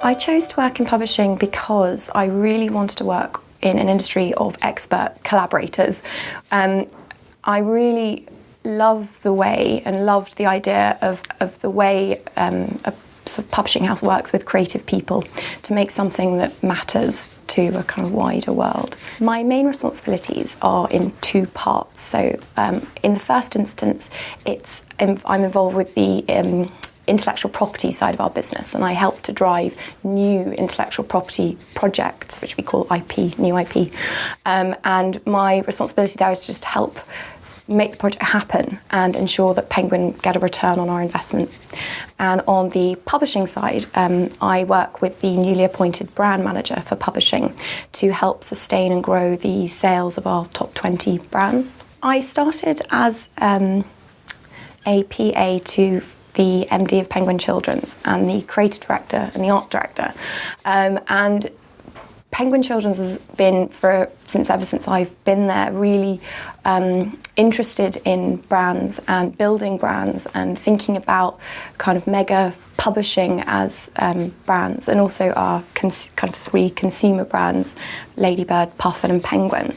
I chose to work in publishing because I really wanted to work in an industry of expert collaborators. I really love the way and loved the idea of the way a sort of publishing house works with creative people to make something that matters to a kind of wider world. My main responsibilities are in two parts. So in the first instance, I'm involved with the intellectual property side of our business, and I help to drive new intellectual property projects, which we call IP, new IP. And my responsibility there is just to help make the project happen and ensure that Penguin get a return on our investment. And on the publishing side, I work with the newly appointed brand manager for publishing to help sustain and grow the sales of our top 20 brands. I started as a PA to the MD of Penguin Children's and the creative director and the art director. And Penguin Children's has been, ever since I've been there, really interested in brands and building brands and thinking about kind of mega publishing as brands, and also our kind of three consumer brands, Ladybird, Puffin and Penguin.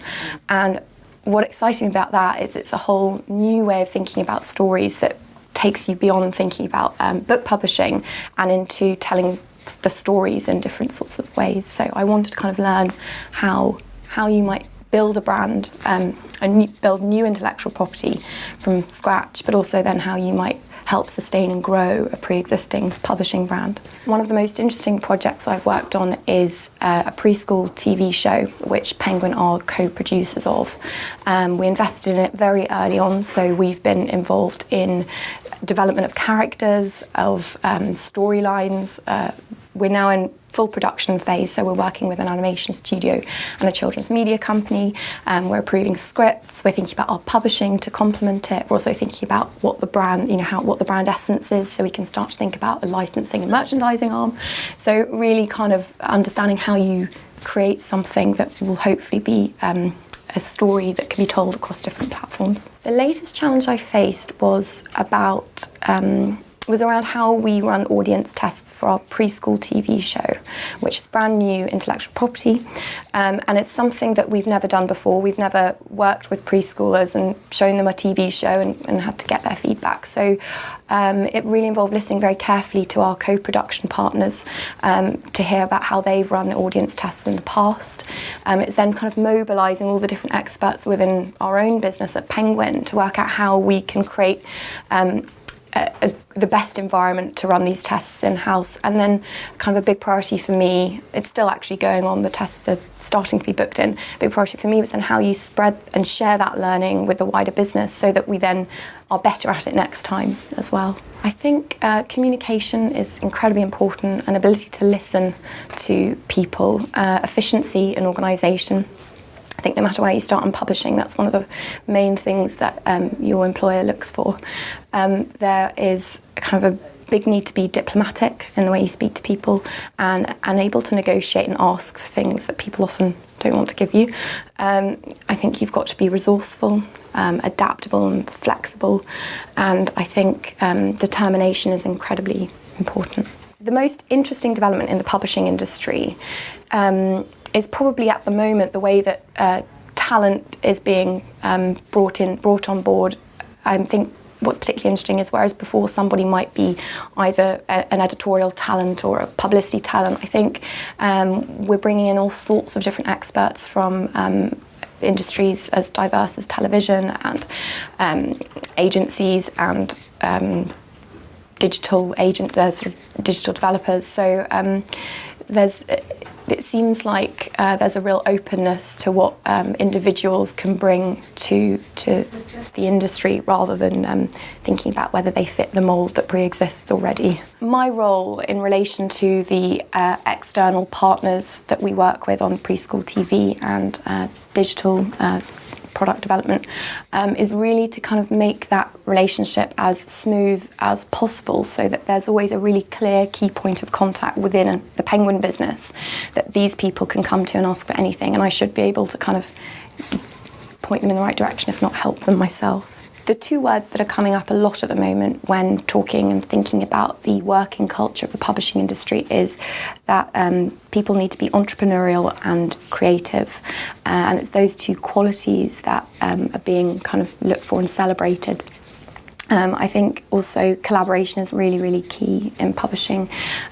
And what excites me about that is it's a whole new way of thinking about stories that takes you beyond thinking about book publishing and into telling the stories in different sorts of ways. So I wanted to kind of learn how you might build a brand and build new intellectual property from scratch, but also then how you might help sustain and grow a pre-existing publishing brand. One of the most interesting projects I've worked on is a preschool TV show, which Penguin are co-producers of. We invested in it very early on, so we've been involved in development of characters, of storylines. We're now in full production phase, so we're working with an animation studio and a children's media company. We're approving scripts. We're thinking about our publishing to complement it. We're also thinking about what the brand, what the brand essence is, so we can start to think about a licensing and merchandising arm. So really kind of understanding how you create something that will hopefully be a story that can be told across different platforms. The latest challenge I faced was around how we run audience tests for our preschool TV show, which is brand new intellectual property, and it's something that we've never done before. We've never worked with preschoolers and shown them a TV show and had to get their feedback. So it really involved listening very carefully to our co-production partners to hear about how they've run audience tests in the past. It's then kind of mobilising all the different experts within our own business at Penguin to work out how we can create the best environment to run these tests in-house. And then kind of a big priority for me, it's still actually going on, the tests are starting to be booked in. A big priority for me was then how you spread and share that learning with the wider business so that we then are better at it next time as well. I think communication is incredibly important, and ability to listen to people, efficiency and organisation. I think no matter where you start in publishing, that's one of the main things that your employer looks for. There is kind of a big need to be diplomatic in the way you speak to people and able to negotiate and ask for things that people often don't want to give you. I think you've got to be resourceful, adaptable and flexible, and I think determination is incredibly important. The most interesting development in the publishing industry is probably at the moment the way that talent is being brought on board. I think what's particularly interesting is whereas before somebody might be either an editorial talent or a publicity talent, I think we're bringing in all sorts of different experts from industries as diverse as television and agencies and digital developers. So it seems like there's a real openness to what individuals can bring to the industry rather than thinking about whether they fit the mould that pre-exists already. My role in relation to the external partners that we work with on preschool TV and digital product development is really to kind of make that relationship as smooth as possible so that there's always a really clear key point of contact within the Penguin business that these people can come to and ask for anything, and I should be able to kind of point them in the right direction, if not help them myself. The two words that are coming up a lot at the moment when talking and thinking about the working culture of the publishing industry is that people need to be entrepreneurial and creative. And it's those two qualities that are being kind of looked for and celebrated. I think also collaboration is really, really key in publishing,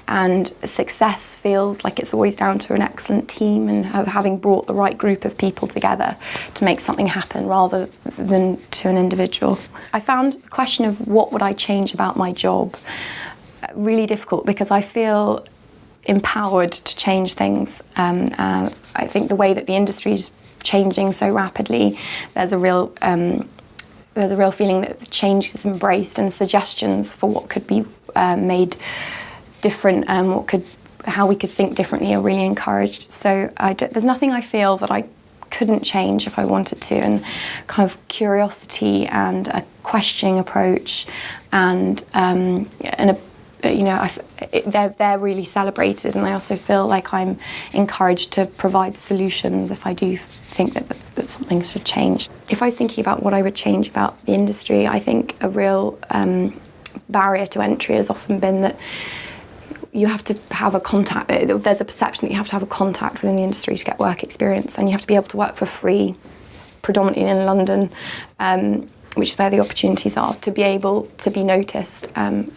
and success feels like it's always down to an excellent team and having brought the right group of people together to make something happen rather than to an individual. I found the question of what would I change about my job really difficult because I feel empowered to change things. I think the way that the industry is changing so rapidly, there's a real feeling that change is embraced and suggestions for what could be made different, how we could think differently are really encouraged. So there's nothing I feel that I couldn't change if I wanted to, and kind of curiosity and a questioning approach and they're really celebrated, and I also feel like I'm encouraged to provide solutions if I do think that something should change. If I was thinking about what I would change about the industry, I think a real barrier to entry has often been that you have to have a contact. There's a perception that you have to have a contact within the industry to get work experience, and you have to be able to work for free, predominantly in London, which is where the opportunities are, to be able to be noticed and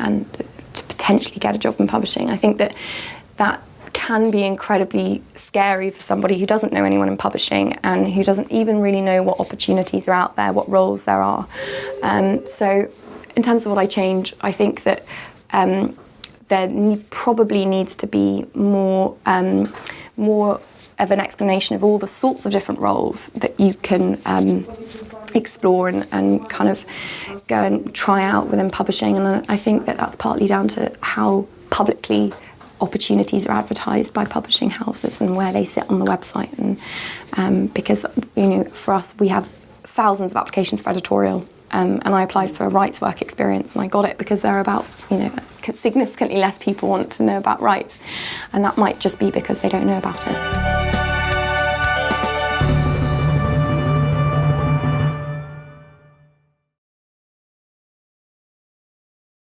to potentially get a job in publishing. I think that can be incredibly scary for somebody who doesn't know anyone in publishing and who doesn't even really know what opportunities are out there, what roles there are. So in terms of what I change, I think that there probably needs to be more of an explanation of all the sorts of different roles that you can explore and kind of go and try out within publishing. And I think that that's partly down to how publicly opportunities are advertised by publishing houses and where they sit on the website. And because for us, we have thousands of applications for editorial, and I applied for a rights work experience, and I got it because there are about significantly less people want to know about rights, and that might just be because they don't know about it.